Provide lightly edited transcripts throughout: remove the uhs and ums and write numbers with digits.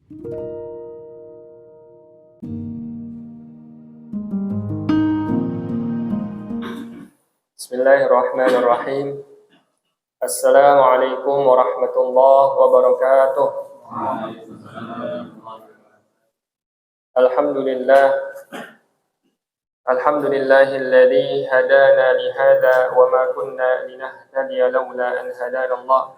Bismillahirrahmanirrahim. Assalamualaikum warahmatullahi wabarakatuh. Alhamdulillah. Alhamdulillahilladzi hadana lihada wa ma kunna linahtadiya laula an hadana Allah.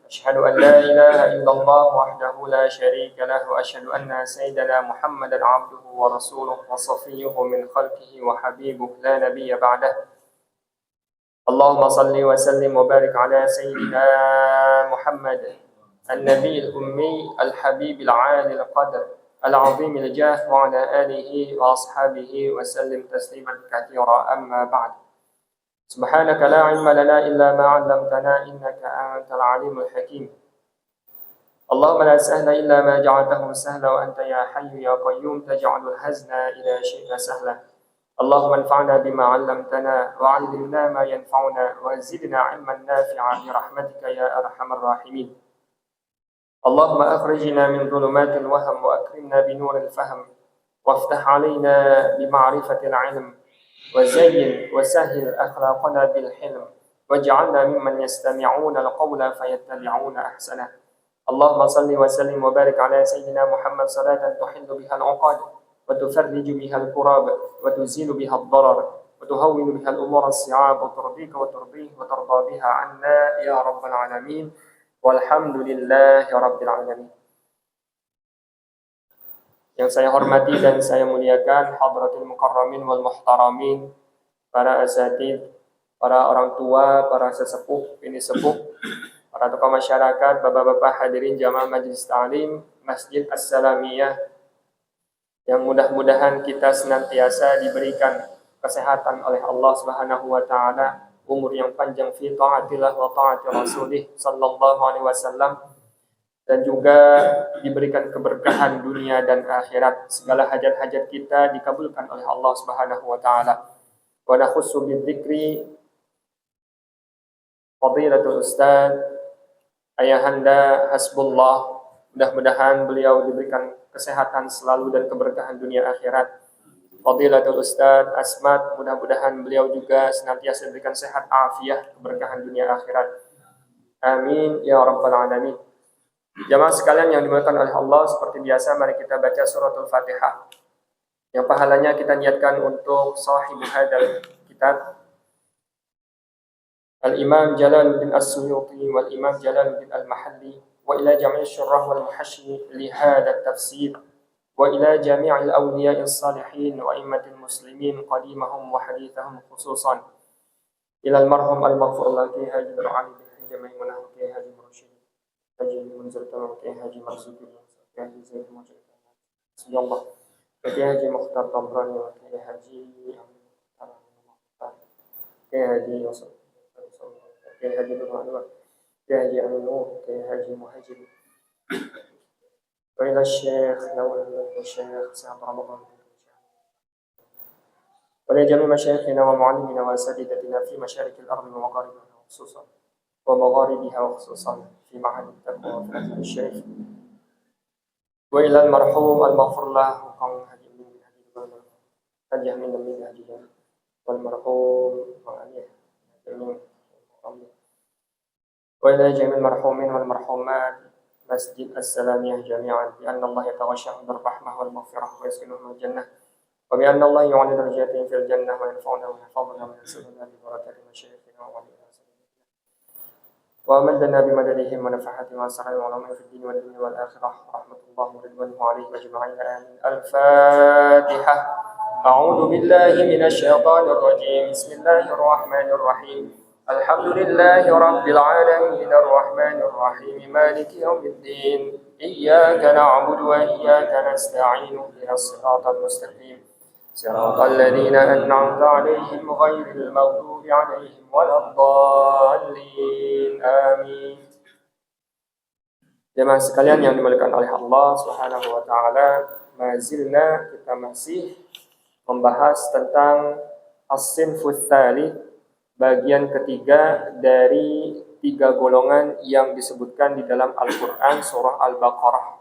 Asyhadu an la ilaha illallah wahdahu la syarika lahu wa asyhadu anna sayyidana Muhammadan abduhu wa rasuluhu wa safiyyuhu min khalqihi wa habibuhu la nabiyya ba'dahu. Allahumma salli wa sallim wa barik ala sayyidina Muhammad an-nabiy al-ummi al-habib al-'ali al-qadr al-'azim al-jah wa ala alihi wa ashabihi wa sallim tasliman katsira amma ba'd. Subhanaka la ilma lana illa ma 'allamtana innaka antal 'alimul hakim. Allahumma la sahla illa ma ja'altahu sahla wa anta ya hayyu ya qayyum taj'alul hazna ila syi'ta sahla. Allahumma anfa'na bima 'allamtana wa 'allimna ma yanfa'una wa zidna 'ilman nafi'an bi rahmatika ya arhamar rahimin. Allahumma akhrijna min dhulumatil wahm wa akrimna bi nuril fahm waftah 'alaina bi ma'rifatil 'ilm wa zayyin wa sahhil akhlaqana bil hilm waj'alna mimman yastami'una al-qawla fayattabi'una ahsana. Allahumma salli wa sallim wa barik 'ala sayyidina Muhammad salatan tuhillu biha al-'uqad وتفرج بها الكراب وتزيل بها الضرر وتهون بها الأمور الصعاب وترضيك وترضيه وترضى بها عنا يا رب العالمين والحمد لله رب العالمين. Yang saya hormati dan saya muliakan hadratil mukarramin wal muhtaramin, para asatid, para orang tua, para sesepuh, ini sepuh, para tokoh masyarakat, bapak-bapak hadirin jamaah majelis ta'lim Masjid As-Salamiyah, yang mudah-mudahan kita senantiasa diberikan kesehatan oleh Allah Subhanahu wa taala, umur yang panjang fi taatillah wa taati rasulih sallallahu alaihi wasallam, dan juga diberikan keberkahan dunia dan akhirat. Segala hajat-hajat kita dikabulkan oleh Allah Subhanahu wa taala. Wa nakhussu bidzikri fadilatul ustaz Ayahanda Hasbullah, mudah-mudahan beliau diberikan kesehatan selalu dan keberkahan dunia akhirat. Fadilatul Ustaz Asmat, mudah-mudahan beliau juga senantiasa diberikan sehat afiah, keberkahan dunia akhirat. Amin ya rabbal alamin. Jamaah sekalian yang dimuliakan oleh Allah, seperti biasa mari kita baca suratul Fatihah. Yang pahalanya kita niatkan untuk sahibul hadzal kitab Al-Imam Jalaluddin As-Suyuti wal Imam Jalaluddin Al-Mahalli, وإلى جميع الشراح والمحشي لهذا التفسير، وإلى جميع الأولياء الصالحين وأئمة المسلمين قديمهم وحديثهم خصوصا، إلى المرحوم المغفور له كي هاجي علي بن جميع منه كي هاجي مرشد هاجي منزل تمام كي هاجي مرزوق كي هاجي زيد موجود بسم الله كي هاجي مختار طبراني وكي هاجي كي هاجي وصل كي هاجي نور كي هاجي أمينو كي هاجي مهاجر، وإلى الشيخ نور الشيخ سعد رمضان، وإلى جميع مشايخنا ومعلمنا وأساتذتنا في مشارق الأرض ومغاربها خصوصا ومغاربها وخصوصا في معهد التقوى وفي الأزهر الشريف، وإلى المرحوم المغفور له وقوم هدي من هدي والمرحوم وعليه وإلى جميع المرحومين والمرحومات مسجد السلامية جميعا، بأن الله يتغشاهم بالرحمة والمغفرة ويسكنهم الجنة، وبأن الله يعلي درجاتهم في الجنة وينفعنا ويحفظنا وينصرنا ببركات مشايخنا وولينا وأمدنا بمددهم ونفحاتهم وأسرارهم وعلومهم في الدين والدنيا والآخرة، رحمة الله ورضوانه عليه أجمعين آمين. الفاتحة. أعوذ بالله من الشيطان الرجيم. بسم الله الرحمن الرحيم. الحمد لله رب العالمين الرحمن الرحيم مالك يوم الدين إياك نعبد وإياك نستعين اهدنا الصراط المستقيم صراط الذين أنعمت عليهم غير المغضوب عليهم ولا الضالين آمين. Jemaah sekalian yang dimuliakan oleh Allah Subhanahu wa taala, kita masih membahas tentang as-sinfus tsalits, bagian ketiga dari 3 golongan yang disebutkan di dalam Al-Quran surah Al-Baqarah.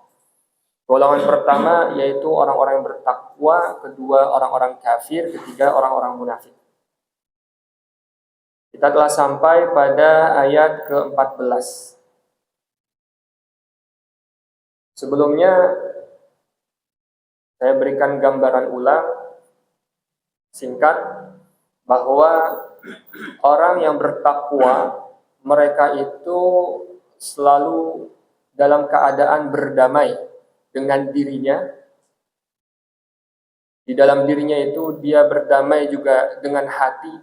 Golongan pertama yaitu orang-orang yang bertakwa, kedua orang-orang kafir, ketiga orang-orang munafik. Kita telah sampai pada ayat ke-14. Sebelumnya saya berikan gambaran ulang singkat bahwa orang yang bertakwa mereka itu selalu dalam keadaan berdamai dengan dirinya. Di dalam dirinya itu dia berdamai juga dengan hati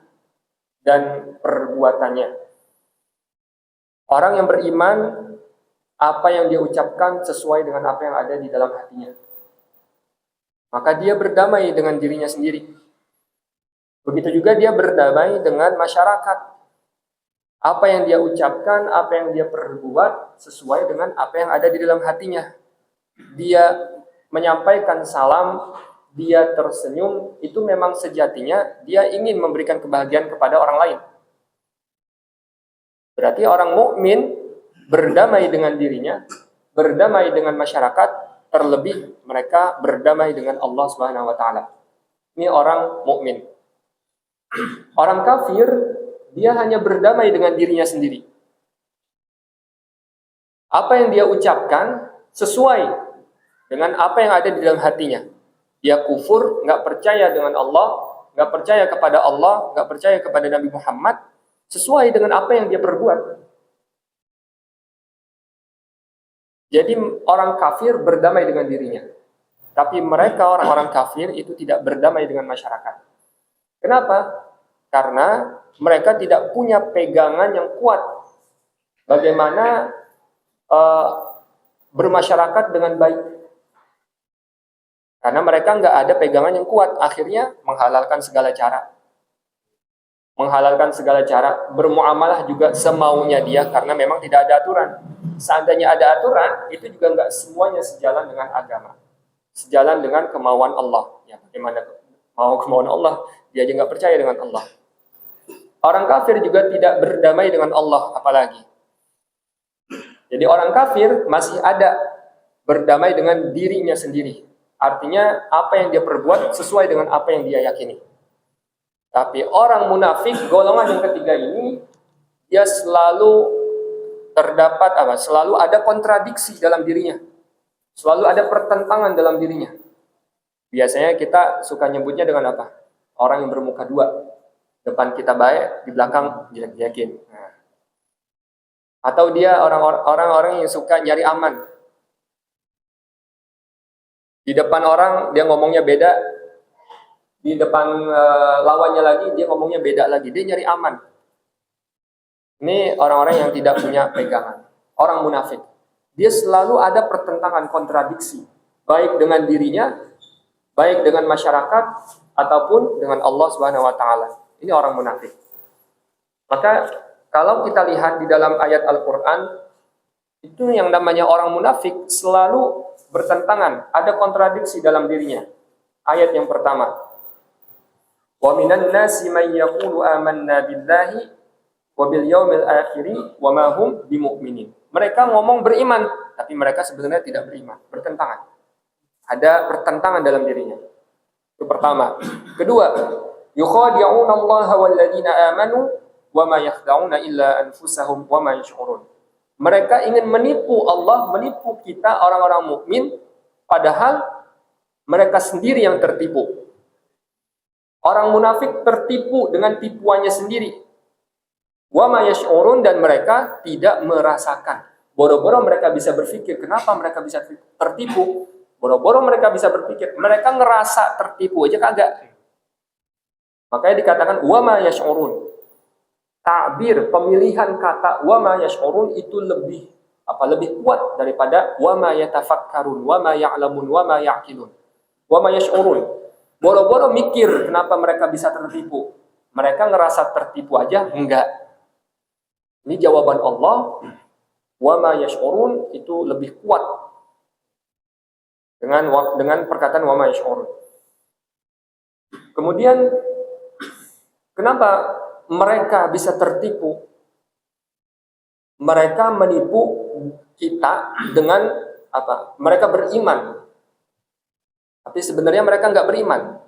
dan perbuatannya. Orang yang beriman, apa yang dia ucapkan sesuai dengan apa yang ada di dalam hatinya. Maka dia berdamai dengan dirinya sendiri. Begitu juga dia berdamai dengan masyarakat. Apa yang dia ucapkan, apa yang dia perbuat sesuai dengan apa yang ada di dalam hatinya. Dia menyampaikan salam, dia tersenyum, itu memang sejatinya dia ingin memberikan kebahagiaan kepada orang lain. Berarti orang mukmin berdamai dengan dirinya, berdamai dengan masyarakat, terlebih mereka berdamai dengan Allah Subhanahu wa taala. Ini orang mukmin. Orang kafir dia hanya berdamai dengan dirinya sendiri. Apa yang dia ucapkan sesuai dengan apa yang ada di dalam hatinya. Dia kufur, nggak percaya dengan Allah, nggak percaya kepada Allah, nggak percaya kepada Nabi Muhammad, sesuai dengan apa yang dia perbuat. Jadi orang kafir berdamai dengan dirinya. Tapi mereka orang-orang kafir itu tidak berdamai dengan masyarakat. Kenapa? Karena mereka tidak punya pegangan yang kuat. Bagaimana bermasyarakat dengan baik. Karena mereka nggak ada pegangan yang kuat. Akhirnya menghalalkan segala cara. Menghalalkan segala cara. Bermuamalah juga semaunya dia karena memang tidak ada aturan. Seandainya ada aturan, itu juga nggak semuanya sejalan dengan agama. Sejalan dengan kemauan Allah. Ya, bagaimana mau kemauan Allah? Dia aja nggak percaya dengan Allah. Orang kafir juga tidak berdamai dengan Allah, apalagi. Jadi orang kafir masih ada berdamai dengan dirinya sendiri. Artinya apa yang dia perbuat sesuai dengan apa yang dia yakini. Tapi orang munafik, golongan yang ketiga ini, dia selalu terdapat selalu ada kontradiksi dalam dirinya. Selalu ada pertentangan dalam dirinya. Biasanya kita suka nyebutnya dengan apa? Orang yang bermuka dua. Depan kita baik, di belakang jelek-jelekin. Nah. Atau dia orang-orang yang suka nyari aman. Di depan orang dia ngomongnya beda. Di depan lawannya lagi dia ngomongnya beda lagi. Dia nyari aman. Ini orang-orang yang tidak punya pegangan. Orang munafik. Dia selalu ada pertentangan, kontradiksi. Baik dengan dirinya, baik dengan masyarakat, ataupun dengan Allah Subhanahu wa taala. Ini orang munafik. Maka kalau kita lihat di dalam ayat Al-Quran, itu yang namanya orang munafik selalu bertentangan. Ada kontradiksi dalam dirinya. Ayat yang pertama. Wa minan nasi may yaqulu amanna billahi wabil yaumil akhiri wa ma hum bimu'minin. Mereka ngomong beriman, tapi mereka sebenarnya tidak beriman, bertentangan. Ada pertentangan dalam dirinya. Itu pertama. Kedua, yukhadi'una Allah wal ladzina amanu wa ma yakhda'una illa anfusahum wa ma yash'urun. Mereka ingin menipu Allah, menipu kita orang-orang mukmin, padahal mereka sendiri yang tertipu. Orang munafik tertipu dengan tipuannya sendiri. Wa ma yash'urun, dan mereka tidak merasakan. Boro-boro mereka bisa berpikir, kenapa mereka bisa tertipu? Boro-boro mereka bisa berpikir, mereka ngerasa tertipu aja kagak. Makanya dikatakan wa ma yash'urun. Ta'bir pemilihan kata wa ma yash'urun itu lebih kuat daripada wa ma yatafakkarun, wa ma ya'lamun, wa ma ya'qilun. Wa ma yash'urun. Boro-boro mikir kenapa mereka bisa tertipu. Mereka ngerasa tertipu aja enggak. Ini jawaban Allah, wa ma yash'urun itu lebih kuat dengan perkataan wa ma yash'urun. Kemudian kenapa mereka bisa tertipu? Mereka menipu kita dengan mereka beriman, tapi sebenarnya mereka nggak beriman.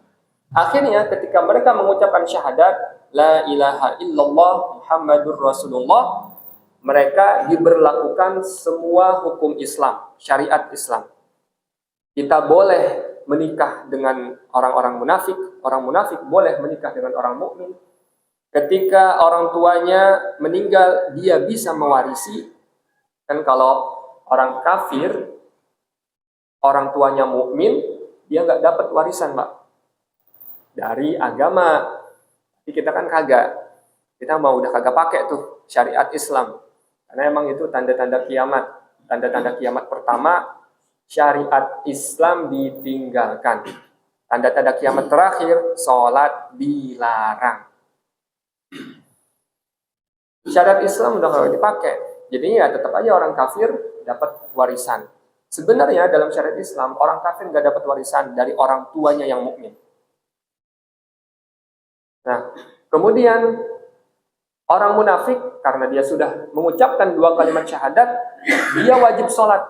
Akhirnya ketika mereka mengucapkan syahadat la ilaha illallah Muhammadur Rasulullah, mereka diberlakukan semua hukum Islam, syariat Islam. Kita boleh menikah dengan orang-orang munafik, orang munafik boleh menikah dengan orang mukmin. Ketika orang tuanya meninggal, dia bisa mewarisi. Dan kalau orang kafir, orang tuanya mukmin, dia nggak dapat warisan, Pak, dari agama. Jadi kita kan kagak, kita mau udah kagak pakai tuh syariat Islam, karena emang itu tanda-tanda kiamat. Tanda-tanda kiamat pertama, syariat Islam ditinggalkan. Tanda-tanda kiamat terakhir, sholat dilarang. Syariat Islam udah kagak dipakai, jadinya ya tetap aja orang kafir dapat warisan. Sebenarnya dalam syariat Islam, orang kafir nggak dapat warisan dari orang tuanya yang mukmin. Nah, kemudian orang munafik, karena dia sudah mengucapkan 2 kalimat syahadat, dia wajib sholat,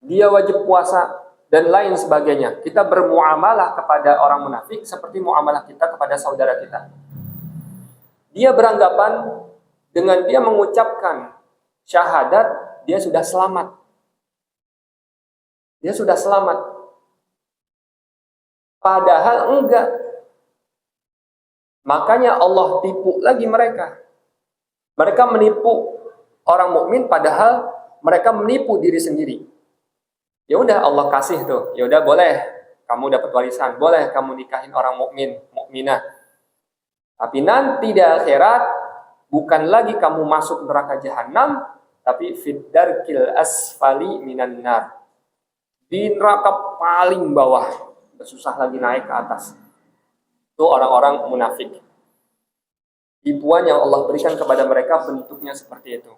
dia wajib puasa, dan lain sebagainya. Kita bermuamalah kepada orang munafik seperti muamalah kita kepada saudara kita. Dia beranggapan dengan dia mengucapkan syahadat, dia sudah selamat. Dia sudah selamat. Padahal enggak. Makanya Allah tipu lagi mereka. Mereka menipu orang mukmin padahal mereka menipu diri sendiri. Ya udah Allah kasih tuh. Ya udah boleh kamu dapat warisan, boleh kamu nikahin orang mukmin, mukminah. Tapi nanti di akhirat bukan lagi kamu masuk neraka jahanam, tapi fid darkil asfali minan nar. Di neraka paling bawah, susah lagi naik ke atas. Itu orang-orang munafik. Tipuan yang Allah berikan kepada mereka bentuknya seperti itu.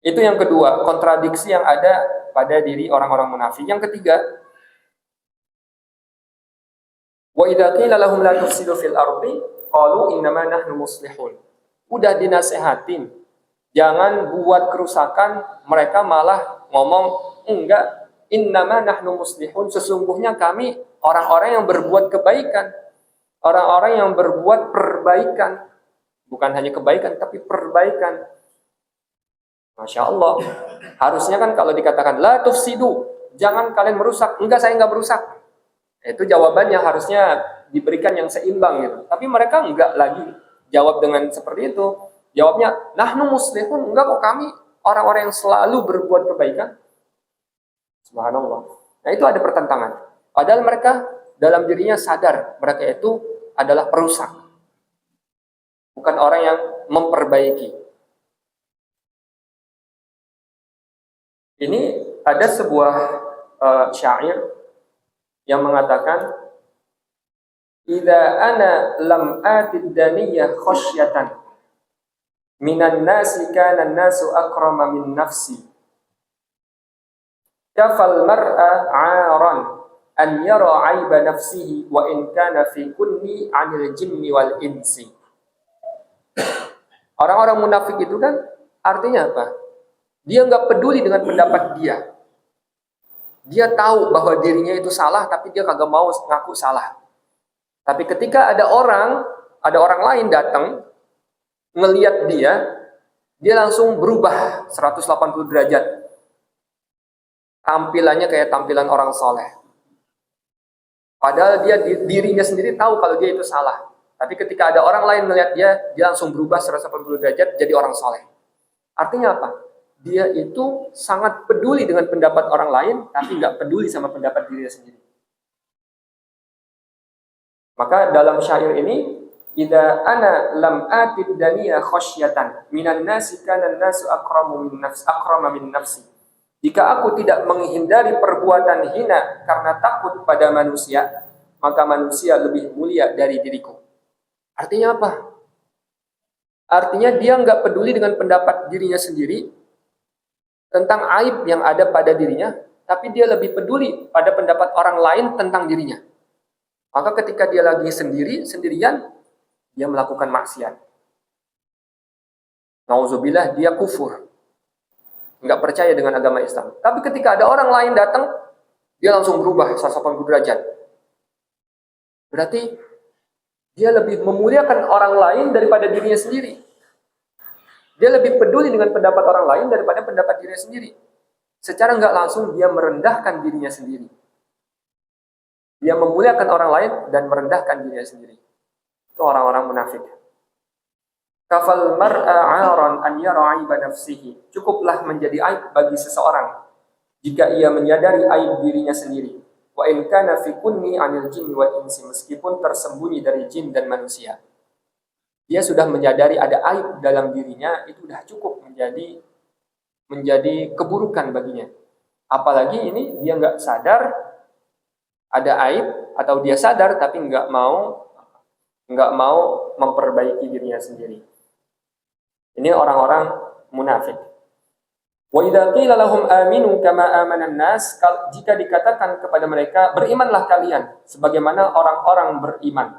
Itu yang kedua, kontradiksi yang ada pada diri orang-orang munafik. Yang ketiga, wa idza qila lahum la tufsidu fil ardi qalu innama nahnu muslihun. Udah dinasehatin, jangan buat kerusakan, mereka malah ngomong enggak, innama nahnu muslihun, sesungguhnya kami orang-orang yang berbuat kebaikan, orang-orang yang berbuat perbaikan, bukan hanya kebaikan tapi perbaikan. Masya Allah, harusnya kan kalau dikatakan la tufsidu, jangan kalian merusak, enggak saya enggak merusak, itu jawabannya harusnya diberikan yang seimbang gitu. Tapi mereka enggak lagi jawab dengan seperti itu. Jawabnya nahnu muslihun, enggak kok kami orang-orang yang selalu berbuat kebaikan. Subhanallah. Nah itu ada pertentangan. Padahal mereka dalam dirinya sadar mereka itu adalah perusak, bukan orang yang memperbaiki. Ini ada sebuah syair yang mengatakan, "Idza ana lam atid daniyah khasyatan minan nasi kana an-nasu akrama min nafsi. Kafal mar'a 'aran an yara 'aiba nafsihi wa in kana fi kunni 'anil jinni wal insi." Orang-orang munafik itu kan artinya apa? Dia nggak peduli dengan pendapat dia. Dia tahu bahwa dirinya itu salah, tapi dia kagak mau ngaku salah. Tapi ketika ada orang lain datang ngelihat dia langsung berubah 180 derajat. Tampilannya kayak tampilan orang soleh. Padahal dia dirinya sendiri tahu kalau dia itu salah. Tapi ketika ada orang lain melihat dia langsung berubah 180 derajat jadi orang soleh. Artinya apa? Dia itu sangat peduli dengan pendapat orang lain, tapi nggak peduli sama pendapat dirinya sendiri. Maka dalam syair ini, idza ana lam atid daniya khasyatan minan nasi kana an-nasu akrama min nafsi. Jika aku tidak menghindari perbuatan hina karena takut pada manusia, maka manusia lebih mulia dari diriku. Artinya apa? Artinya dia nggak peduli dengan pendapat dirinya sendiri tentang aib yang ada pada dirinya, tapi dia lebih peduli pada pendapat orang lain tentang dirinya. Maka ketika dia lagi sendirian, dia melakukan maksiat. Nauzubillah, dia kufur. nggak percaya dengan agama Islam. Tapi ketika ada orang lain datang, dia langsung berubah 180 derajat. Berarti dia lebih memuliakan orang lain daripada dirinya sendiri. Dia lebih peduli dengan pendapat orang lain daripada pendapat dirinya sendiri. Secara nggak langsung dia merendahkan dirinya sendiri. Dia memuliakan orang lain dan merendahkan dirinya sendiri. Itu orang-orang munafik. Kafal mar'a 'aran an yara 'aiba nafsihi. Cukuplah menjadi aib bagi seseorang jika ia menyadari aib dirinya sendiri. Wa in kana fi kunni 'anil jinni wal insi, meskipun tersembunyi dari jin dan manusia. Dia sudah menyadari ada aib dalam dirinya, itu sudah cukup menjadi keburukan baginya. Apalagi ini dia nggak sadar ada aib, atau dia sadar tapi nggak mau memperbaiki dirinya sendiri. Ini orang-orang munafik. Wa idza qila lahum aminu kama amana an-nas, jika dikatakan kepada mereka berimanlah kalian sebagaimana orang-orang beriman.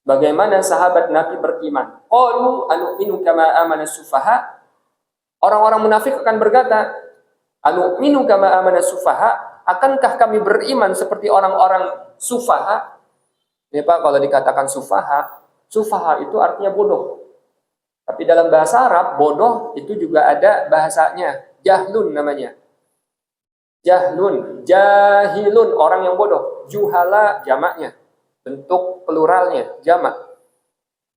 Bagaimana sahabat Nabi beriman? Qalu anu'minu kama amana sufaha. Orang-orang munafik akan berkata, anu'minu kama amana sufaha, akankah kami beriman seperti orang-orang sufaha? Ini Pak, kalau dikatakan sufaha itu artinya bodoh. Tapi dalam bahasa Arab, bodoh itu juga ada bahasanya, jahlun namanya. Jahlun, jahilun, orang yang bodoh. Juhala jamaknya. Bentuk pluralnya, jamak.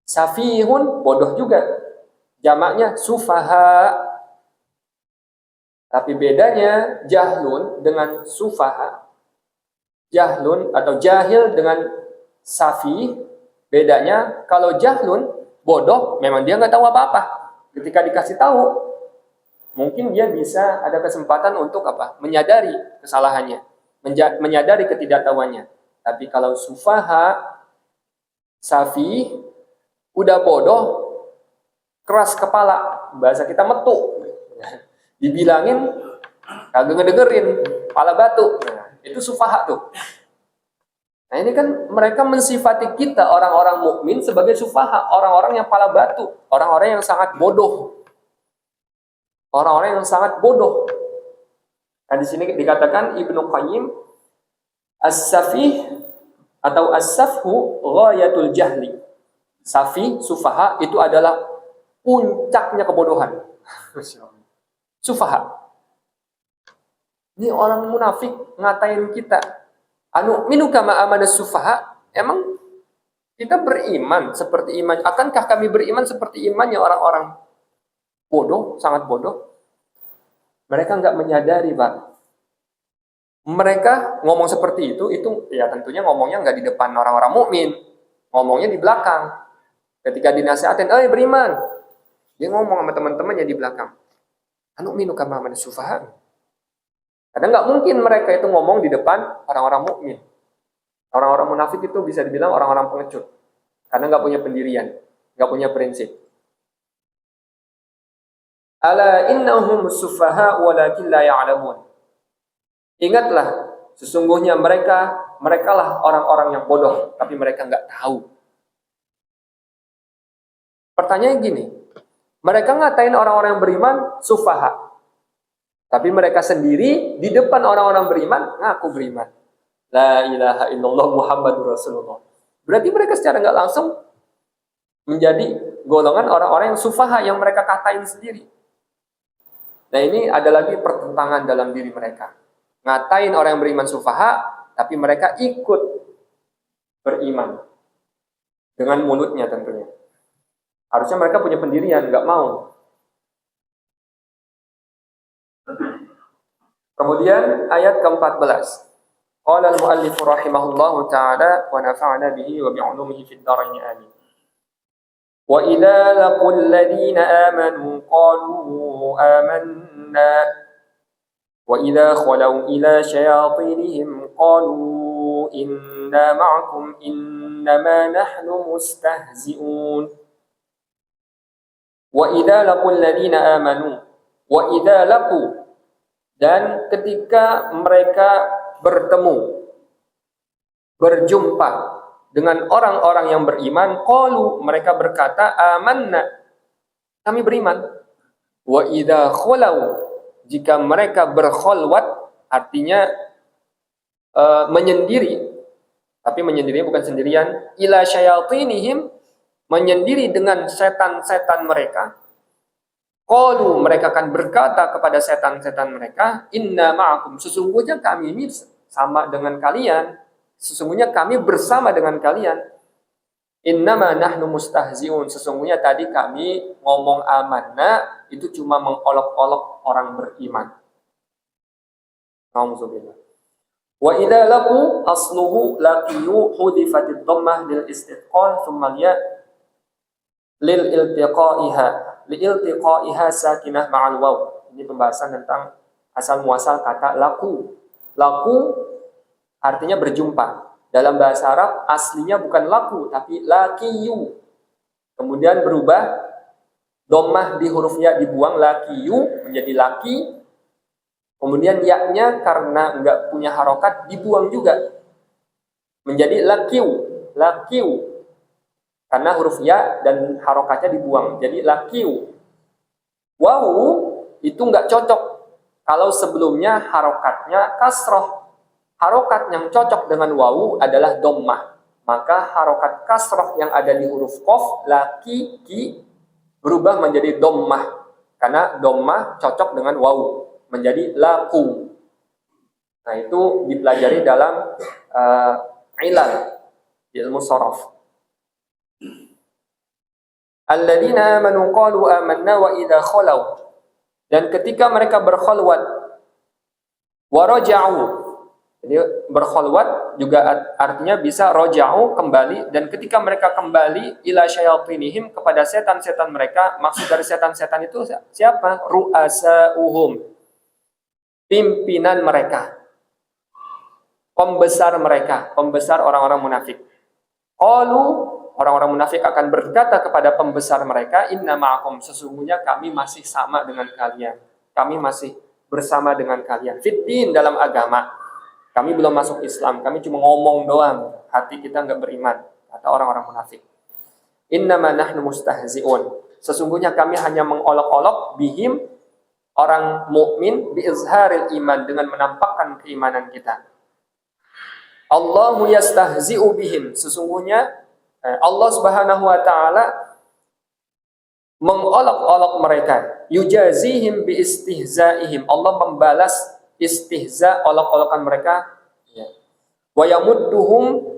Safihun, bodoh juga. Jamaknya sufaha. Tapi bedanya jahlun dengan sufaha. Jahlun atau jahil dengan safih. Bedanya, kalau jahlun, bodoh, memang dia nggak tahu apa-apa. Ketika dikasih tahu, mungkin dia bisa ada kesempatan untuk apa? Menyadari kesalahannya. Menyadari ketidaktahuannya. Tapi kalau sufaha, safi, udah bodoh, keras kepala, bahasa kita metu. Dibilangin, kagak ngedengerin, kepala batu. Nah, itu sufaha tuh. Nah ini kan mereka mensifati kita orang-orang mukmin sebagai sufaha, orang-orang yang kepala batu, orang-orang yang sangat bodoh. Orang-orang yang sangat bodoh. Nah di sini dikatakan Ibnu Qayyim, as-safih atau as-safhu ghayatul jahli. Safi, sufaha itu adalah puncaknya kebodohan. Sufaha. Ini orang munafik ngatain kita. Anu'minu kama amana sufaha. Emang kita beriman seperti iman? Akankah kami beriman seperti imannya orang-orang bodoh, sangat bodoh? Mereka nggak menyadari, Pak. Mereka ngomong seperti itu ya tentunya ngomongnya nggak di depan orang-orang mukmin, ngomongnya di belakang. Ketika dinasihatin, beriman, dia ngomong sama teman-temannya di belakang. Anu'minu kama amana sufaha. Karena nggak mungkin mereka itu ngomong di depan orang-orang mukmin. Orang-orang munafik itu bisa dibilang orang-orang pengecut, karena nggak punya pendirian, nggak punya prinsip. Ala innahum sufaha walakin la ya'lamun. Ingatlah, sesungguhnya merekalah orang-orang yang bodoh, tapi mereka nggak tahu. Pertanyaan gini, mereka ngatain orang-orang yang beriman sufaha, tapi mereka sendiri di depan orang-orang beriman ngaku beriman. La ilaha illallah Muhammadur Rasulullah. Berarti mereka secara nggak langsung menjadi golongan orang-orang yang sufaha yang mereka katain sendiri. Nah ini ada lagi pertentangan dalam diri mereka. Ngatain orang yang beriman sufaha, tapi mereka ikut beriman dengan mulutnya tentunya. Harusnya mereka punya pendirian, nggak mau. Kemudian ayat ke-14. Qala al-muallif rahimahullahu ta'ala wa nafa'ana bihi wa bi'ulumihi fid dharain amin. Wa idza laqul ladina amanu qalu amanna wa idza khalau ila syayatinihim qalu inna ma'akum innama nahnu mustahzi'un. Wa idza laqul ladina amanu wa idza laqu, dan ketika mereka bertemu, berjumpa dengan orang-orang yang beriman, qalu, mereka berkata amanna, kami beriman. Wa idza khalau, jika mereka berkholwat, artinya menyendiri, tapi menyendiri bukan sendirian, ila syayatinihim, menyendiri dengan setan-setan mereka. Qalu, mereka akan berkata kepada setan-setan mereka, inna ma'akum, sesungguhnya kami ini sama dengan kalian, sesungguhnya kami bersama dengan kalian. Innama nahnu mustahzi'un, sesungguhnya tadi kami ngomong amanah itu cuma mengolok-olok orang beriman. Alhamdulillah. Wa idza laqu asluhu laqiyu hudifatid dhammah lil istiqal thumma ya lil iltiqaiha sakinah ma'al waw. Ini pembahasan tentang asal muasal kata laku. Laku artinya berjumpa. Dalam bahasa Arab aslinya bukan laku tapi laqiyu. Kemudian berubah dhammah di huruf ya dibuang, laqiyu menjadi laki. Kemudian ya-nya karena enggak punya harokat dibuang juga menjadi laqiu. Laqiu karena huruf ya dan harokatnya dibuang, jadi laqiu. Wawu itu nggak cocok kalau sebelumnya harokatnya kasroh. Harokat yang cocok dengan wawu adalah dhammah. Maka harokat kasroh yang ada di huruf qaf, laki, ki, berubah menjadi dhammah. Karena dhammah cocok dengan wawu, menjadi laku. Nah itu dipelajari dalam ilal, ilmu shorof. Alladzina amanu qalu amanna wa idza khalau, dan ketika mereka berkholwat, wa raja'u, jadi berkholwat juga artinya bisa raja'u, kembali, dan ketika mereka kembali ila syayatinihim, kepada setan-setan mereka. Maksud dari setan-setan itu siapa? Ru'asa'uhum, pimpinan mereka, pembesar mereka, pembesar orang-orang munafik. Qalu, orang-orang munafik akan berkata kepada pembesar mereka, inna ma'akum, sesungguhnya kami masih sama dengan kalian. Kami masih bersama dengan kalian. Fitin, dalam agama. Kami belum masuk Islam, kami cuma ngomong doang. Hati kita nggak beriman, kata orang-orang munafik. Innama nahnu mustahzi'un, sesungguhnya kami hanya mengolok-olok bihim, orang mukmin, biizharil iman, dengan menampakkan keimanan kita. Allahu yastahzi'u bihim, sesungguhnya Allah Subhanahu wa taala mengolok-olok mereka. Yujazihim bi istihzaihim, Allah membalas istihza, olok-olokan mereka. Wa yamudduhum,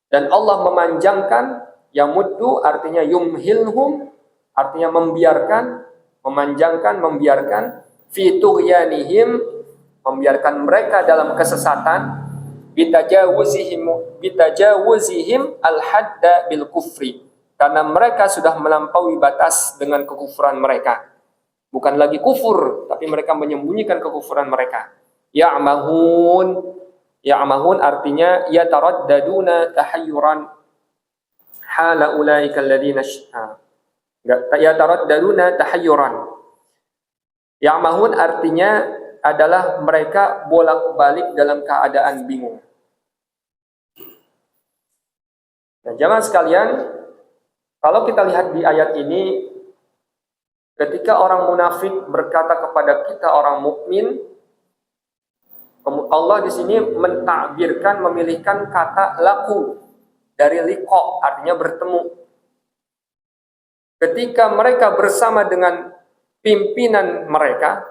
dan Allah memanjangkan. Yamuddu artinya yumhilhum, artinya membiarkan, memanjangkan, membiarkan. Fi tughyanihim, membiarkan mereka dalam kesesatan. Bitajawuzihim al-hadda bil kufri, karena mereka sudah melampaui batas dengan kekufuran mereka. Bukan lagi kufur, tapi mereka menyembunyikan kekufuran mereka. Ya'mahun artinya yataraddaduna tahayyuran hala ulaika alladziina yataraddaduna tahayyuran. Ya'mahun artinya adalah mereka bolak-balik dalam keadaan bingung. Nah, jamaah sekalian, kalau kita lihat di ayat ini, ketika orang munafik berkata kepada kita orang mukmin, Allah di sini mentakbirkan, memilihkan kata laku dari liqa, artinya bertemu. Ketika mereka bersama dengan pimpinan mereka,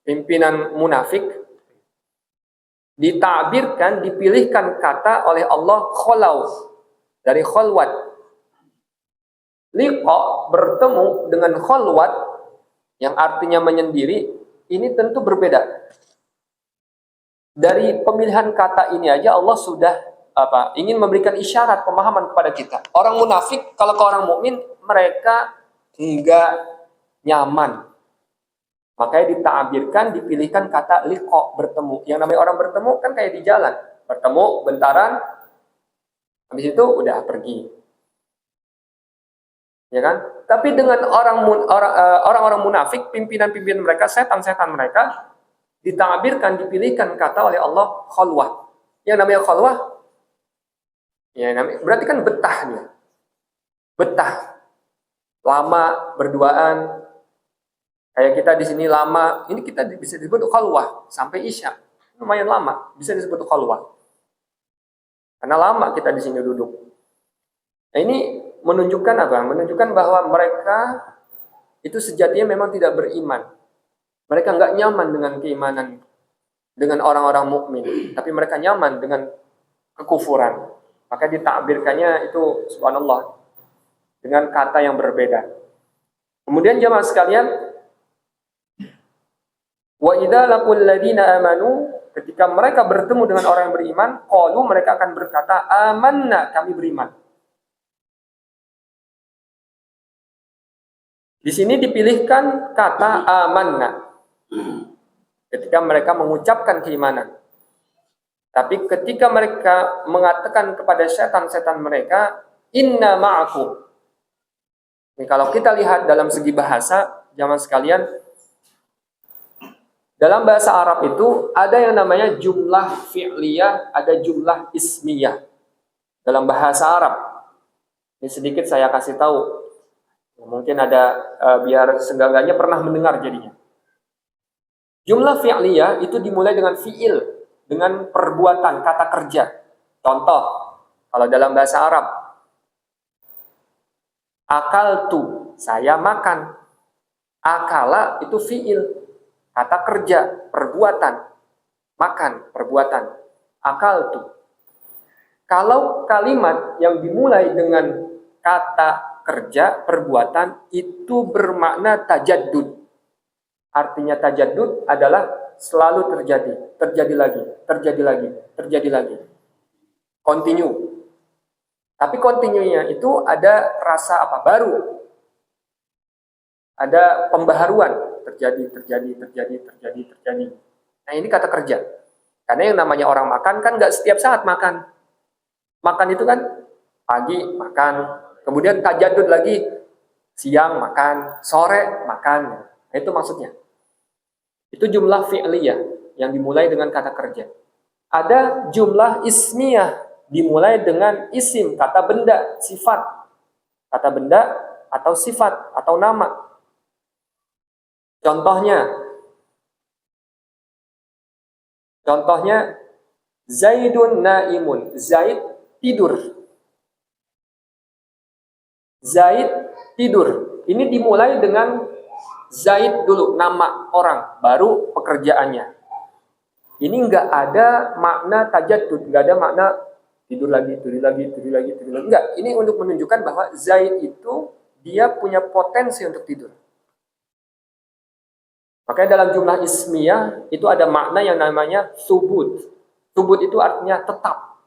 pimpinan munafik, ditakbirkan, dipilihkan kata oleh Allah kholau, dari kholwat. Liqa, bertemu, dengan kholwat yang artinya menyendiri, ini tentu berbeda. Dari pemilihan kata ini aja Allah sudah ingin memberikan isyarat pemahaman kepada kita. Orang munafik kalau ke orang mukmin, mereka enggak nyaman. Makanya ditakbirkan, dipilihkan kata liqa, bertemu. Yang namanya orang bertemu kan kayak di jalan, bertemu bentaran, habis itu udah pergi, ya kan? Tapi dengan orang-orang munafik, pimpinan-pimpinan mereka, setan-setan mereka, ditakbirkan, dipilihkan kata oleh Allah khalwah. Yang namanya khalwah, ya berarti kan betah dia, betah, lama berduaan, Kayak kita di sini lama, ini kita bisa disebut khalwah sampai Isya. Lumayan lama, bisa disebut khalwah. Karena lama kita di sini duduk. Nah, ini menunjukkan apa? Menunjukkan bahwa mereka itu sejatinya memang tidak beriman. Mereka nggak nyaman dengan keimanan, dengan orang-orang mukmin, tapi mereka nyaman dengan kekufuran. Maka ditakbirkannya itu subhanallah dengan kata yang berbeda. Kemudian jamaah sekalian, wa idza laqul ladina amanu, ketika mereka bertemu dengan orang yang beriman, qalu, mereka akan berkata, amanna, kami beriman. Di sini dipilihkan kata amanna ketika mereka mengucapkan keimanan. Tapi ketika mereka mengatakan kepada setan-setan mereka, inna ma'akum. Ini kalau kita lihat dalam segi bahasa, jamaah sekalian, dalam bahasa Arab itu ada yang namanya jumlah fi'liyah, ada jumlah ismiyah. Dalam bahasa Arab. Ini sedikit saya kasih tahu. Mungkin ada biar seenggaknya pernah mendengar jadinya. Jumlah fi'liyah itu dimulai dengan fi'il, dengan perbuatan, kata kerja. Contoh, kalau dalam bahasa Arab, akaltu, saya makan. Akala itu fi'il, kata kerja, perbuatan. Makan, perbuatan. Akaltu. Kalau kalimat yang dimulai dengan kata kerja, perbuatan, itu bermakna tajaddud. Artinya tajaddud adalah selalu terjadi, terjadi lagi, terjadi lagi, terjadi lagi. Continue. Tapi continue-nya itu ada rasa apa? Baru. Ada pembaharuan, terjadi, terjadi, terjadi, terjadi, terjadi. Nah, ini kata kerja. Karena yang namanya orang makan kan nggak setiap saat makan. Makan itu kan pagi makan, kemudian tajaddud lagi, siang makan, sore makan. Nah, itu maksudnya. Itu jumlah fi'liyah yang dimulai dengan kata kerja. Ada jumlah ismiyah dimulai dengan isim, kata benda, sifat. Kata benda atau sifat atau nama. Contohnya Zaidun naimun. Zaid tidur. Zaid tidur. Ini dimulai dengan Zaid dulu, nama orang, baru pekerjaannya. Ini nggak ada makna tajaddud, nggak ada makna tidur lagi, tidur lagi, tidur lagi, tidur lagi. Enggak, ini untuk menunjukkan bahwa Zaid itu dia punya potensi untuk tidur. Makanya dalam jumlah ismiyah itu ada makna yang namanya subut. Subut itu artinya tetap.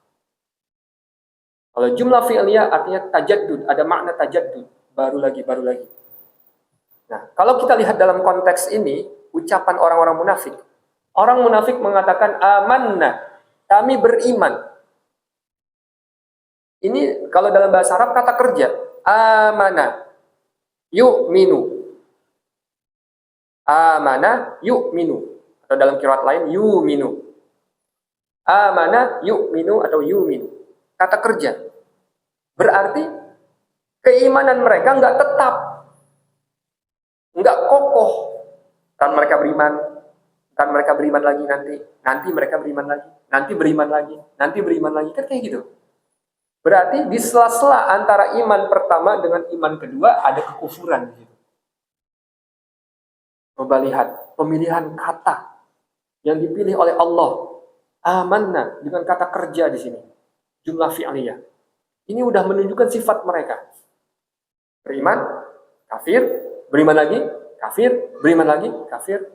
Kalau jumlah fi'liyah artinya tajaddud, ada makna tajaddud, baru lagi, baru lagi. Nah, kalau kita lihat dalam konteks ini, ucapan orang-orang munafik. Orang munafik mengatakan amanna, kami beriman. Ini kalau dalam bahasa Arab kata kerja, amana, yu'minu. Amana, yu'minu. Atau dalam qiraat lain, yu'minu. Amana, yu'minu atau yu'minu. Kata kerja. Berarti keimanan mereka nggak tetap. Nggak kokoh. Kan mereka beriman. Kan mereka beriman lagi nanti. Nanti mereka beriman lagi. Nanti beriman lagi. Nanti beriman lagi. Kan kayak gitu. Berarti di sela-sela antara iman pertama dengan iman kedua ada kekufuran. Coba lihat pemilihan kata yang dipilih oleh Allah. Amanna dengan kata kerja di sini. Jumlah fi'liyah. Ini udah menunjukkan sifat mereka. Beriman, kafir, beriman lagi, kafir, beriman lagi, kafir.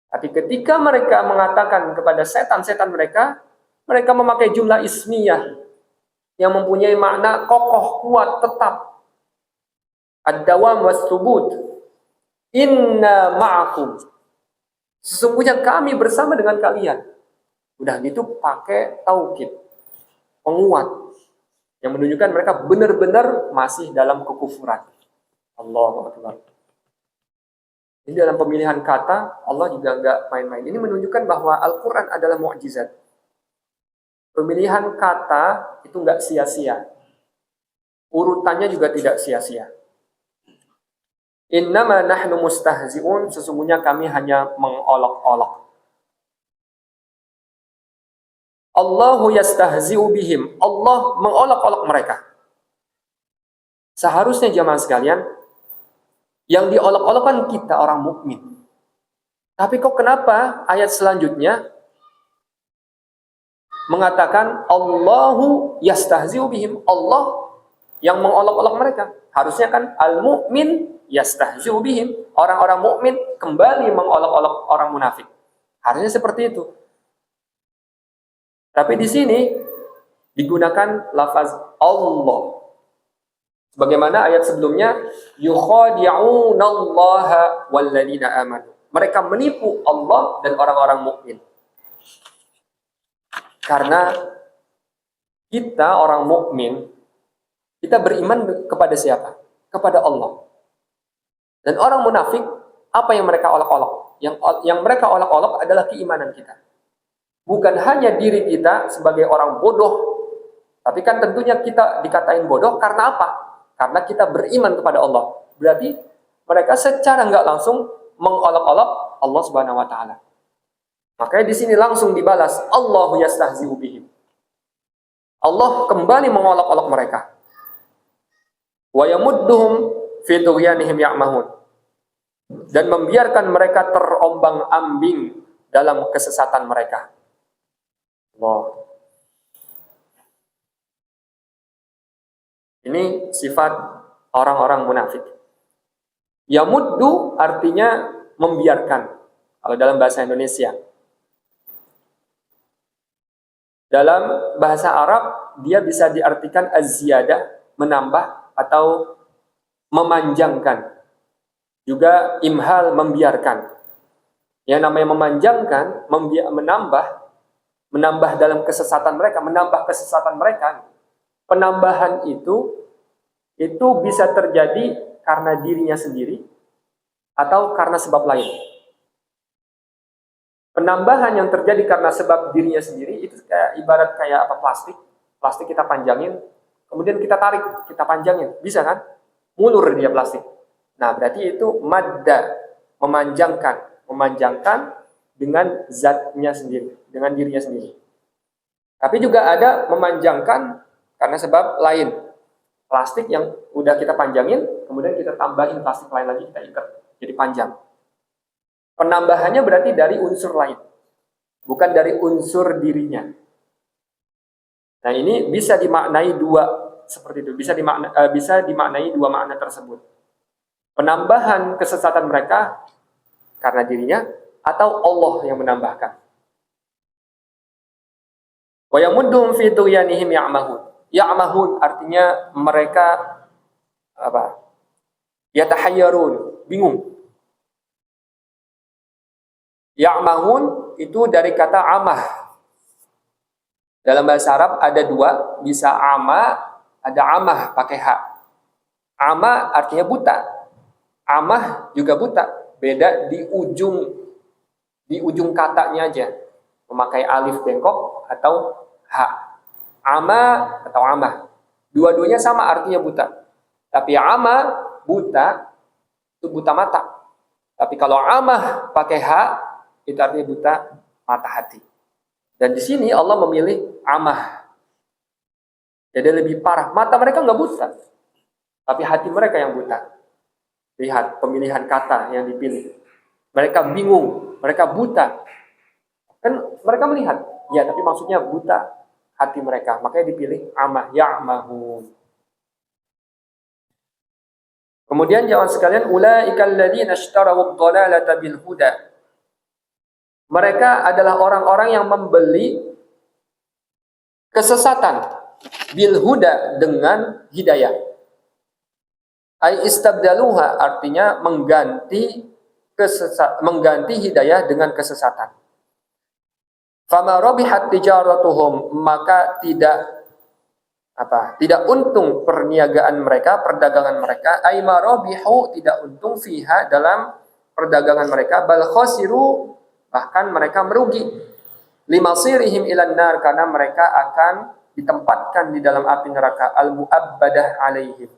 Tapi ketika mereka mengatakan kepada setan-setan mereka, mereka memakai jumlah ismiyah yang mempunyai makna kokoh, kuat, tetap. Ad-dawam was-subut. Inna ma'akum. Sesungguhnya kami bersama dengan kalian. Udah gitu pakai taukid. Penguat yang menunjukkan mereka benar-benar masih dalam kekufuran. Allahu Akbar. Ini dalam pemilihan kata Allah juga nggak main-main. Ini menunjukkan bahwa Al-Quran adalah mukjizat. Pemilihan kata itu nggak sia-sia. Urutannya juga tidak sia-sia. Innama nahnu mustahzi'un, sesungguhnya kami hanya mengolok-olok. Allahu yastahzi'u bihim, Allah mengolok-olok mereka. Seharusnya jamaah sekalian, yang diolok-olok kan kita orang mukmin. Tapi kok kenapa ayat selanjutnya mengatakan Allahu yastahzi'u bihim, Allah yang mengolok-olok mereka? Harusnya kan al-mu'min yastahzi'u bihim, orang-orang mukmin kembali mengolok-olok orang munafik. Harusnya seperti itu. Tapi di sini digunakan lafaz Allah. Sebagaimana ayat sebelumnya, yukhadi'unallaha walladzina amanu. Mereka menipu Allah dan orang-orang mukmin. Karena kita orang mukmin, kita beriman kepada siapa? Kepada Allah. Dan orang munafik, apa yang mereka olok-olok? Yang mereka olok-olok adalah keimanan kita. Bukan hanya diri kita sebagai orang bodoh, tapi kan tentunya kita dikatain bodoh karena apa? Karena kita beriman kepada Allah. Berarti mereka secara nggak langsung mengolok-olok Allah Subhanahu wa taala. Makanya di sini langsung dibalas, Allahu yastahzi'u bihim. Allah kembali mengolok-olok mereka. Wa yamudduhum fi tughyanihim ya'mahun. Dan membiarkan mereka terombang-ambing dalam kesesatan mereka. Allah. Ini sifat orang-orang munafik. Yamuddu artinya membiarkan. Kalau dalam bahasa Indonesia. Dalam bahasa Arab, dia bisa diartikan az-ziyadah, menambah atau memanjangkan. Juga imhal, membiarkan. Yang namanya memanjangkan, menambah dalam kesesatan mereka, menambah kesesatan mereka. Penambahan itu bisa terjadi karena dirinya sendiri atau karena sebab lain. Penambahan yang terjadi karena sebab dirinya sendiri itu ibarat kayak plastik. Plastik kita panjangin, kemudian kita tarik, kita panjangin, bisa kan? Mulur dia plastik. Nah, berarti itu madda, memanjangkan dengan zatnya sendiri, dengan dirinya sendiri. Tapi juga ada memanjangkan karena sebab lain. Plastik yang udah kita panjangin, kemudian kita tambahin plastik lain lagi, kita ikat jadi panjang. Penambahannya berarti dari unsur lain, bukan dari unsur dirinya. Nah, ini bisa dimaknai dua seperti itu, bisa dimaknai dua makna tersebut. Penambahan kesesatan mereka karena dirinya atau Allah yang menambahkan. Wa yamudduhum fi tughyanihim ya'mahun. Ya'mahun artinya mereka apa? Yatahayyarun, bingung. Ya'mahun itu dari kata amah. Dalam bahasa Arab ada dua, bisa ama, ada amah pakai ha. Ama artinya buta. Amah juga buta. Beda di ujung katanya aja. Memakai alif bengkok atau ha. Ama atau amah. Dua-duanya sama artinya buta. Tapi ama, buta, itu buta mata. Tapi kalau amah pakai ha, itu artinya buta mata hati. Dan di sini Allah memilih amah. Jadi lebih parah. Mata mereka nggak buta, tapi hati mereka yang buta. Lihat pemilihan kata yang dipilih. Mereka bingung, mereka buta. Kan mereka melihat, ya tapi maksudnya buta hati mereka. Makanya dipilih amah, ya'mahun. Kemudian jawab sekalian, ulaikal ladzina ishtaraw ad-dhalalata bil huda. Mereka adalah orang-orang yang membeli kesesatan bil huda dengan hidayah. Ai istabdaluha artinya mengganti hidayah dengan kesesatan. Fama rabihat tijaratuhum, maka tidak untung perniagaan mereka, perdagangan mereka. Ai marabihu, tidak untung fiha dalam perdagangan mereka, bal khasiru, bahkan mereka merugi. Limasirihim ilan nar, karena mereka akan ditempatkan di dalam api neraka al-mu'abbadah alaihim,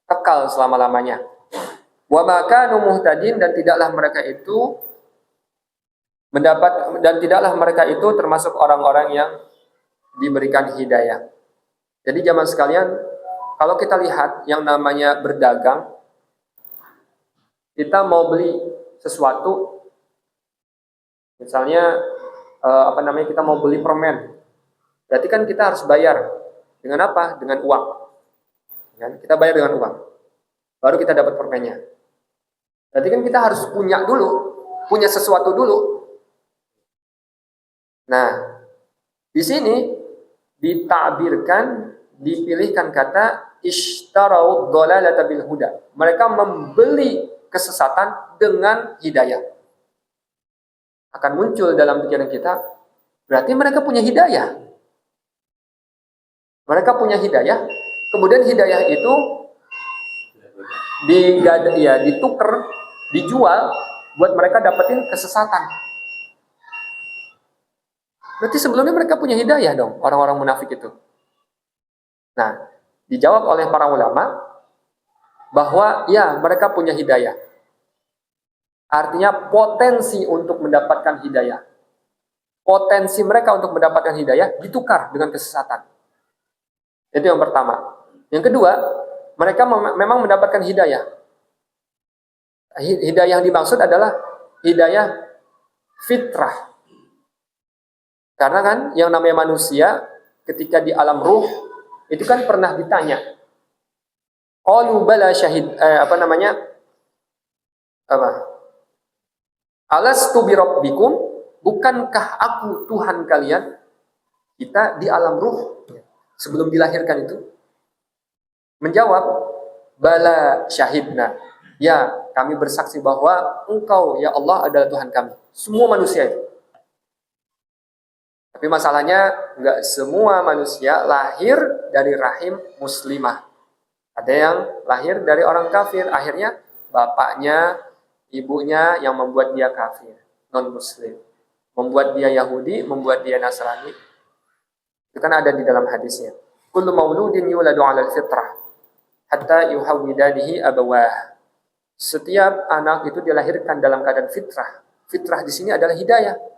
kekal selama-lamanya. Wa ma kanu muhtadin, dan tidaklah mereka itu termasuk orang-orang yang diberikan hidayah. Jadi jamaah sekalian, kalau kita lihat yang namanya berdagang, kita mau beli sesuatu, misalnya kita mau beli permen, berarti kan kita harus bayar dengan apa? Dengan uang. Kan? Kita bayar dengan uang, baru kita dapat permennya. Berarti kan kita harus punya sesuatu dulu. Nah, di sini dipilihkan kata ishtarau dhalalata bil huda. Mereka membeli kesesatan dengan hidayah. Akan muncul dalam pikiran kita, berarti mereka punya hidayah. Mereka punya hidayah, kemudian hidayah itu ditukar, dijual buat mereka dapetin kesesatan. Berarti sebelumnya mereka punya hidayah dong, orang-orang munafik itu. Nah, dijawab oleh para ulama bahwa ya, mereka punya hidayah. Artinya potensi untuk mendapatkan hidayah. Potensi mereka untuk mendapatkan hidayah ditukar dengan kesesatan. Itu yang pertama. Yang kedua, mereka memang mendapatkan hidayah. Hidayah yang dimaksud adalah hidayah fitrah. Karena kan yang namanya manusia ketika di alam ruh itu kan pernah ditanya. Qalu bala syahid Alastu bi rabbikum, bukankah aku Tuhan kalian? Kita di alam ruh sebelum dilahirkan itu menjawab bala syahidna. Ya, kami bersaksi bahwa Engkau ya Allah adalah Tuhan kami. Semua manusia itu. Tapi masalahnya enggak semua manusia lahir dari rahim muslimah. Ada yang lahir dari orang kafir, akhirnya bapaknya, ibunya yang membuat dia kafir, non muslim. Membuat dia Yahudi, membuat dia Nasrani. Itu kan ada di dalam hadisnya. Kullu mauludin yuladu 'alal fitrah hatta yuhawwidanihi abawah. Setiap anak itu dilahirkan dalam keadaan fitrah. Fitrah di sini adalah hidayah.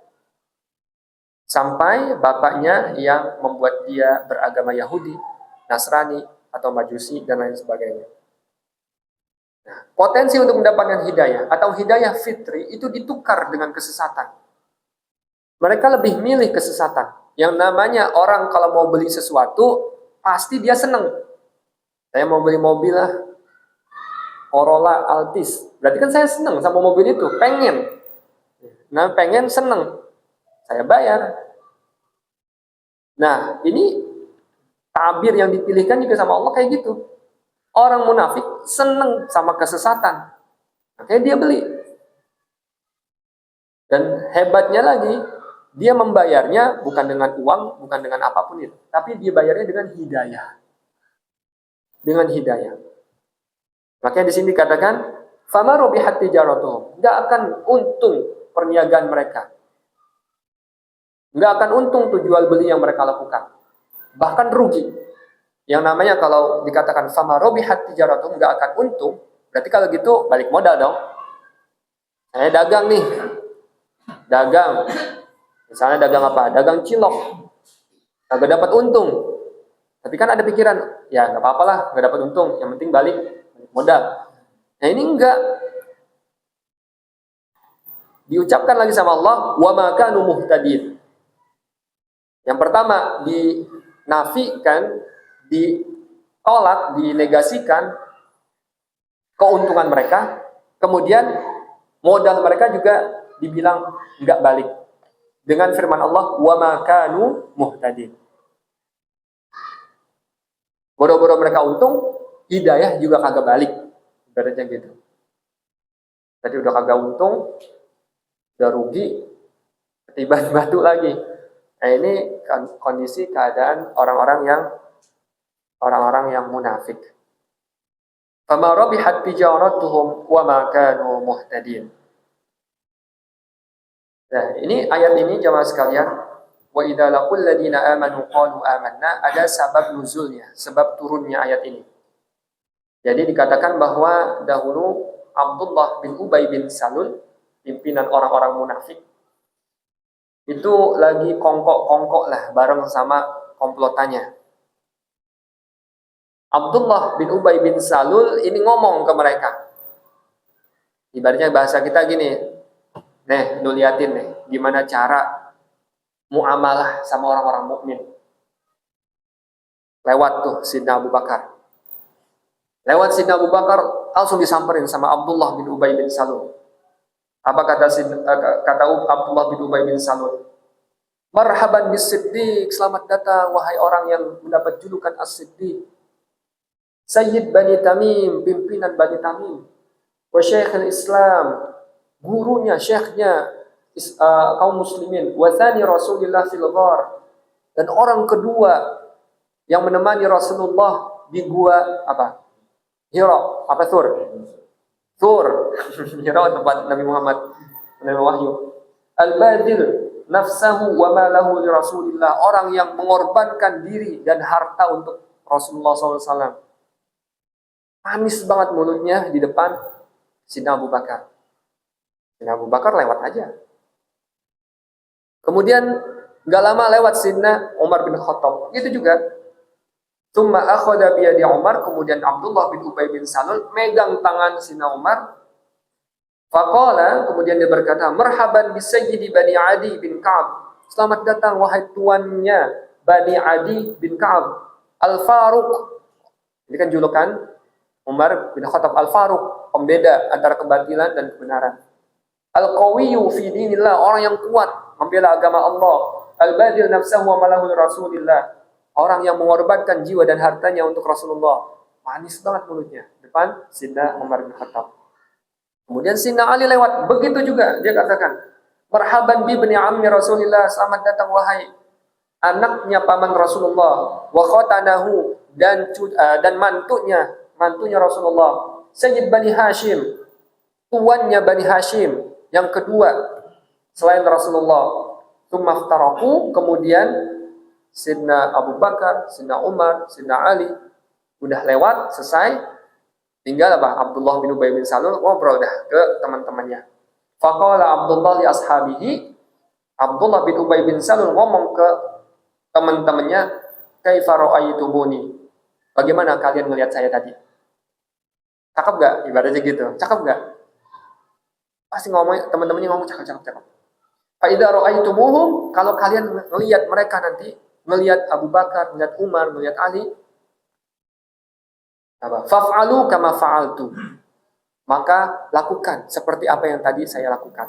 Sampai bapaknya yang membuat dia beragama Yahudi, Nasrani, atau Majusi, dan lain sebagainya. Nah, potensi untuk mendapatkan hidayah atau hidayah fitri itu ditukar dengan kesesatan. Mereka lebih milih kesesatan. Yang namanya orang kalau mau beli sesuatu, pasti dia senang. Saya mau beli mobil lah, Corolla Altis. Berarti kan saya senang sama mobil itu, pengen. Nah, pengen, senang. Saya bayar. Nah, ini tabir yang dipilihkan juga sama Allah kayak gitu. Orang munafik senang sama kesesatan. Makanya dia beli. Dan hebatnya lagi, dia membayarnya bukan dengan uang, bukan dengan apapun itu. Tapi dia bayarnya dengan hidayah. Dengan hidayah. Makanya di sini dikatakan, fama robihat tijaratuhum. Nggak akan untung perniagaan mereka. Nggak akan untung tuh jual beli yang mereka lakukan. Bahkan rugi. Yang namanya kalau dikatakan fama robihat tijaratuhum, nggak akan untung, berarti kalau gitu balik modal dong. Saya dagang nih. Dagang. Misalnya dagang apa? Dagang cilok. Nggak dapat untung. Tapi kan ada pikiran, ya nggak apa-apa lah, nggak dapat untung. Yang penting balik modal. Nah ini enggak. Diucapkan lagi sama Allah, wa ma kanu muhtadin. Yang pertama dinafikan, ditolak, dinegasikan keuntungan mereka. Kemudian modal mereka juga dibilang enggak balik. Dengan firman Allah, wa ma kanu muhtadin. Boro-boro mereka untung, hidayah juga kagak balik. Ibaratnya gitu. Tadi udah kagak untung, udah rugi, ketiban batu lagi. Nah ini kondisi keadaan orang-orang yang munafik. Fama rabihat tijaratuhum wa ma kanu muhtadin. Nah, ini ayat ini jemaah sekalian, wa idza laqul ladina amanu qalu amanna, ada sebab nuzulnya, sebab turunnya ayat ini. Jadi dikatakan bahwa dahulu Abdullah bin Ubay bin Salul, pimpinan orang-orang munafik, itu lagi kongkok-kongkok lah bareng sama komplotannya. Abdullah bin Ubay bin Salul ini ngomong ke mereka. Ibaratnya bahasa kita gini, nih, lu liatin nih, gimana cara muamalah sama orang-orang mukmin. Lewat tuh Sidna Abu Bakar. Lewat Sidna Abu Bakar, langsung disamperin sama Abdullah bin Ubay bin Salul. Apa kata Abdullah bin Ubay bin Salul? Marhaban bis Siddiq, selamat datang wahai orang yang mendapat julukan As-Siddiq. Sayyid Bani Tamim, pimpinan Bani Tamim. Wa Syekhul Islam, gurunya, syekhnya kaum muslimin. Wa thani Rasulillah fil ghar, dan orang kedua yang menemani Rasulullah di gua apa? Hira, apa Thur? Thur. Hira tempat Nabi Muhammad menerima wahyu. Al-badil nafsahu wa ma lahu li Rasulillah, orang yang mengorbankan diri dan harta untuk Rasulullah SAW. Manis banget mulutnya di depan Sidna Abu Bakar. Sidna Abu Bakar lewat aja. Kemudian nggak lama lewat Sidna Umar bin Khattab. Itu juga. Tsumma akhadha bi yadi Umar, kemudian Abdullah bin Ubay bin Salul megang tangan Sidna Umar. Faqala, kemudian dia berkata, "Marhaban bi sayyidi Bani Adi bin Ka'ab." Selamat datang wahai tuannya Bani Adi bin Ka'ab. Al-Faruq. Ini kan julukan Umar bin Khattab, Al-Faruq, pembeda antara kebatilan dan kebenaran. Al-Qawiyyu fi dinillah, orang yang kuat membela agama Allah. Al-Badil nafsahu wa malahu Rasulillah, orang yang mengorbankan jiwa dan hartanya untuk Rasulullah. Manis banget mulutnya depan Sidna Umar bin Khattab. Kemudian Sidna Ali lewat, begitu juga dia katakan, marhaban bi bani ammi Rasulillah, selamat datang wahai anaknya paman Rasulullah, wa khatanahu, dan mantunya Rasulullah, Sayyid Bani Hashim, tuannya Bani Hashim yang kedua selain Rasulullah. Tsummaftaraku, kemudian Sidna Abu Bakar, Sidna Umar, Sidna Ali udah lewat, selesai. Tinggal apa? Abdullah bin Ubay bin Salul ngobrol dah ke teman-temannya. Faqala Abdullah li ashabihi, Abdullah bin Ubay bin Salul ngomong ke teman-temannya, kaifa ra'aytumuni, bagaimana kalian melihat saya tadi? Cakep gak? Ibaratnya gitu. Cakep gak? Pasti ngomong, teman-temannya ngomong cakep. Fa idza ra'aytumuhum, kalau kalian melihat mereka nanti, melihat Abu Bakar, melihat Umar, melihat Ali, apa? Faf'alu kama fa'altu, maka lakukan seperti apa yang tadi saya lakukan.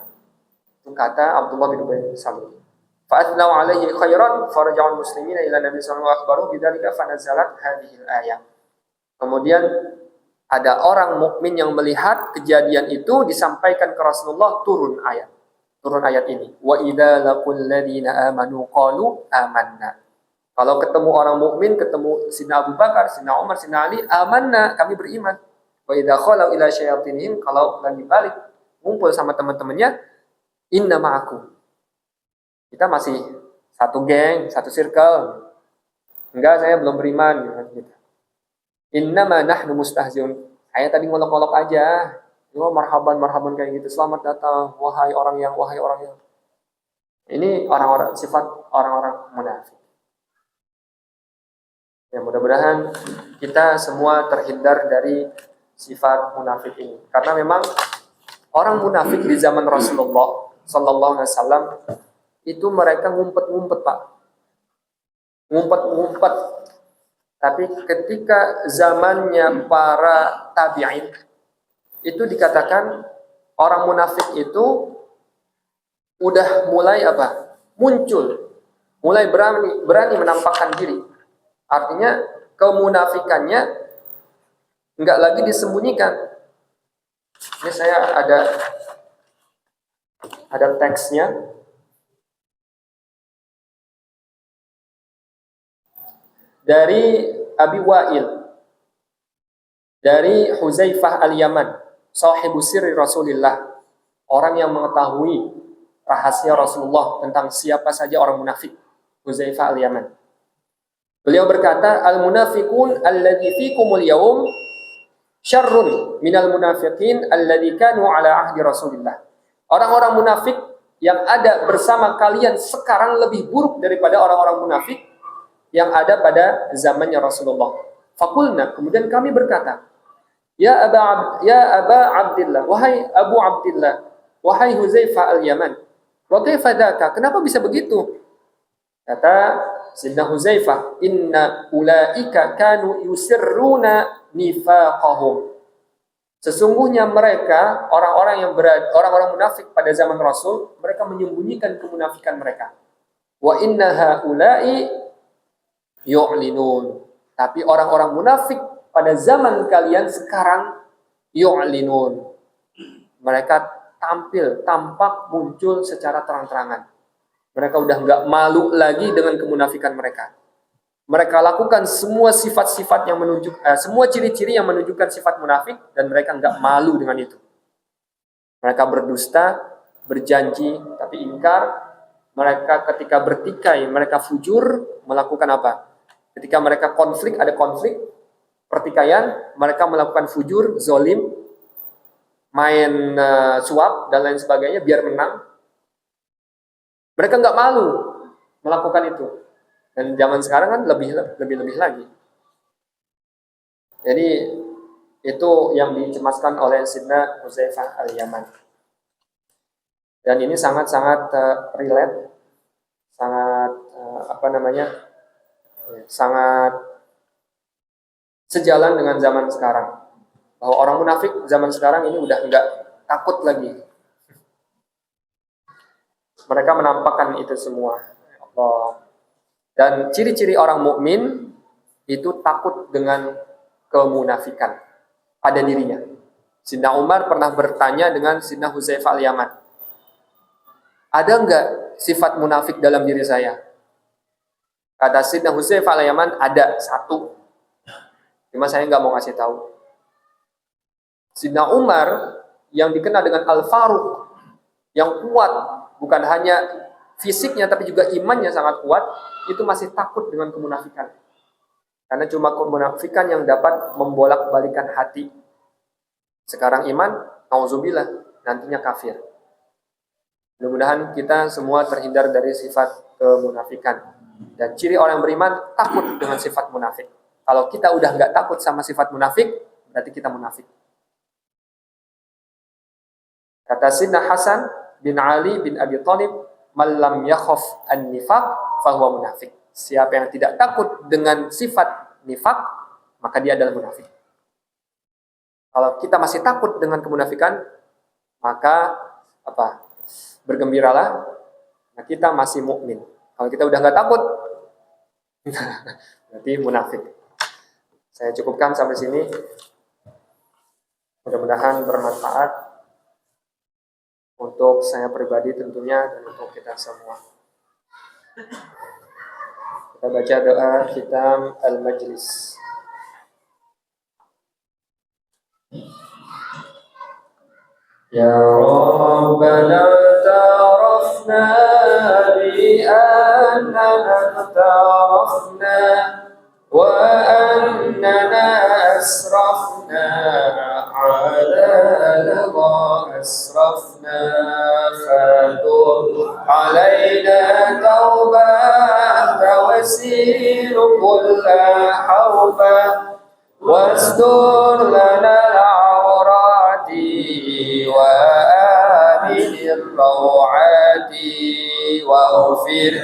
Itu kata Abdullah bin Ubay bin Salul. Fa'athnau alaihi khairan faraja'ul muslimina ila Nabi sallallahu alaihi wasallam bidzalika fanazalat hadhihi al-ayah. Kemudian ada orang mukmin yang melihat kejadian itu disampaikan ke Rasulullah, turun ayat ini. Wa idza laqul ladina amanu qalu amanna. Kalau ketemu orang mukmin, ketemu Sidna Abu Bakar, Sidna Umar, Sidna Ali, amanna, kami beriman. Wa idza khalau ila syayatinihim, kalau lagi balik ngumpul sama teman-temannya, inna ma'akum, kita masih satu geng, satu circle. Enggak, saya belum beriman gitu. Innama nahnu mustahziun, saya tadi ngolok-ngolok aja. Oh, marhaban kayak gitu. Selamat datang wahai orang yang. Ini orang-orang, sifat orang-orang munafik. Ya, mudah-mudahan kita semua terhindar dari sifat munafik ini. Karena memang orang munafik di zaman Rasulullah sallallahu alaihi wasallam itu mereka ngumpet-ngumpet, Pak. Ngumpet-ngumpet. Tapi ketika zamannya para tabi'in, itu dikatakan orang munafik itu udah mulai apa? Muncul. Mulai berani menampakkan diri. Artinya kemunafikannya enggak lagi disembunyikan. Ini saya ada teksnya. Dari Abi Wa'il, dari Huzaifah al-Yaman, sahibu sirri Rasulillah, orang yang mengetahui rahasia Rasulullah tentang siapa saja orang munafik, Huzaifah al-Yaman. Beliau berkata, al-munafiqun alladzi fikumul yaum syarrun minal munafiqin alladzi kanu ala ahdi Rasulillah. Orang-orang munafik yang ada bersama kalian sekarang lebih buruk daripada orang-orang munafik yang ada pada zamannya Rasulullah. Faqulna, kemudian kami berkata, ya Aba Abdillah, wahai Abu Abdillah, wahai Huzaifah al-Yaman, wa kaifa dzaka? Kenapa bisa begitu? Kata Sayyidina Huzaifah, inna ulaika kanu yusirruna nifaqahum. Sesungguhnya mereka, orang-orang munafik pada zaman Rasul, mereka menyembunyikan kemunafikan mereka. Wa inna haula'i yu'linun. Tapi orang-orang munafik pada zaman kalian sekarang yu'linun. Mereka tampak muncul secara terang-terangan. Mereka udah nggak malu lagi dengan kemunafikan mereka. Mereka lakukan semua sifat-sifat yang semua ciri-ciri yang menunjukkan sifat munafik dan mereka nggak malu dengan itu. Mereka berdusta, berjanji tapi ingkar. Mereka ketika bertikai, mereka fujur, melakukan apa? Ketika mereka ada konflik, pertikaian, mereka melakukan fujur, zolim, main suap dan lain sebagainya biar menang. Mereka nggak malu melakukan itu. Dan zaman sekarang kan lebih lagi. Jadi itu yang dicemaskan oleh Sayyidina Huzaifah al-Yaman. Dan ini sangat-sangat relate, sangat sangat sejalan dengan zaman sekarang. Bahwa orang munafik zaman sekarang ini udah nggak takut lagi. Mereka menampakkan itu semua. Allah. Dan ciri-ciri orang mukmin itu takut dengan kemunafikan pada dirinya. Sayyidina Umar pernah bertanya dengan Sayyidina Huzaifah al-Yaman, ada enggak sifat munafik dalam diri saya? Kata Sayyidina Huzaifah al-Yaman, ada satu. Cuma saya enggak mau ngasih tahu. Sayyidina Umar yang dikenal dengan Al-Faruq, yang kuat, bukan hanya fisiknya tapi juga imannya sangat kuat, itu masih takut dengan kemunafikan. Karena cuma kemunafikan yang dapat membolak-balikan hati. Sekarang iman, nauzubillah, nantinya kafir. Mudah-mudahan kita semua terhindar dari sifat kemunafikan. Dan ciri orang beriman takut dengan sifat munafik. Kalau kita udah nggak takut sama sifat munafik, berarti kita munafik. Kata Sayyidina Hasan bin Ali bin Abi Thalib, "Man lam yakhaf an-nifaq fahuwa munafik." Siapa yang tidak takut dengan sifat nifak, maka dia adalah munafik. Kalau kita masih takut dengan kemunafikan, maka bergembiralah, nah kita masih mukmin. Kalau kita udah nggak takut, berarti munafik. Saya cukupkan sampai sini. Mudah-mudahan bermanfaat untuk saya pribadi tentunya dan untuk kita semua. Kita baca doa khitam al-majlis. Ya Rabbana tarafna bi annana tarafna wa annana asrafna ala lama asrafna fatub alayna tawbah tawasir kulla hawba wasdur lana وآمن الروعات واغفر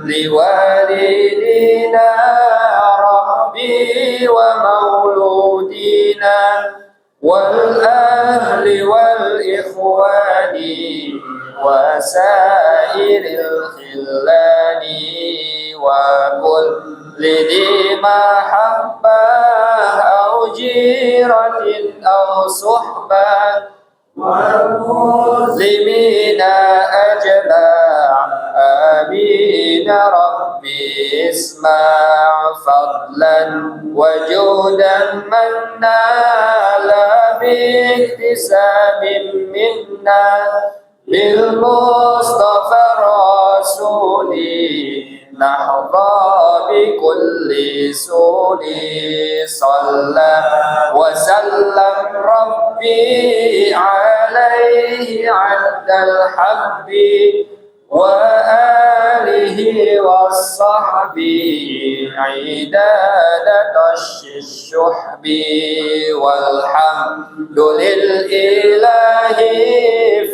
لوالدينا ربي ومولودينا والأهل والإخوان وسائر الخلان وكل ذي محبة أو جيرة أو صحبة والمسلمين أجمع آمين ربي اسمع فضلا وجودا من نال باكتساب منا بالمصطفى الرسول نحظى بكل سول صلى وسلم ربي عليه عد الحب وآله والصحب عداد طش الشحب والحمد للإله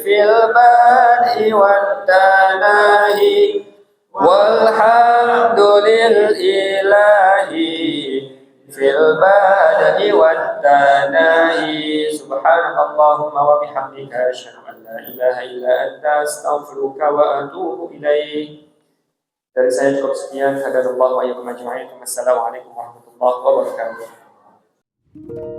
في البدء والتناهي والحمد للإله في البدء والتناهي سبحانك اللهم وبحمدك أشهد أن لا إله إلا أنت أستغفرك وأتوب إليك. Dari saya cukup sekian. Hadanallahu wa iyyakum ajma'in. Wassalamualaikum warahmatullahi wabarakatuh.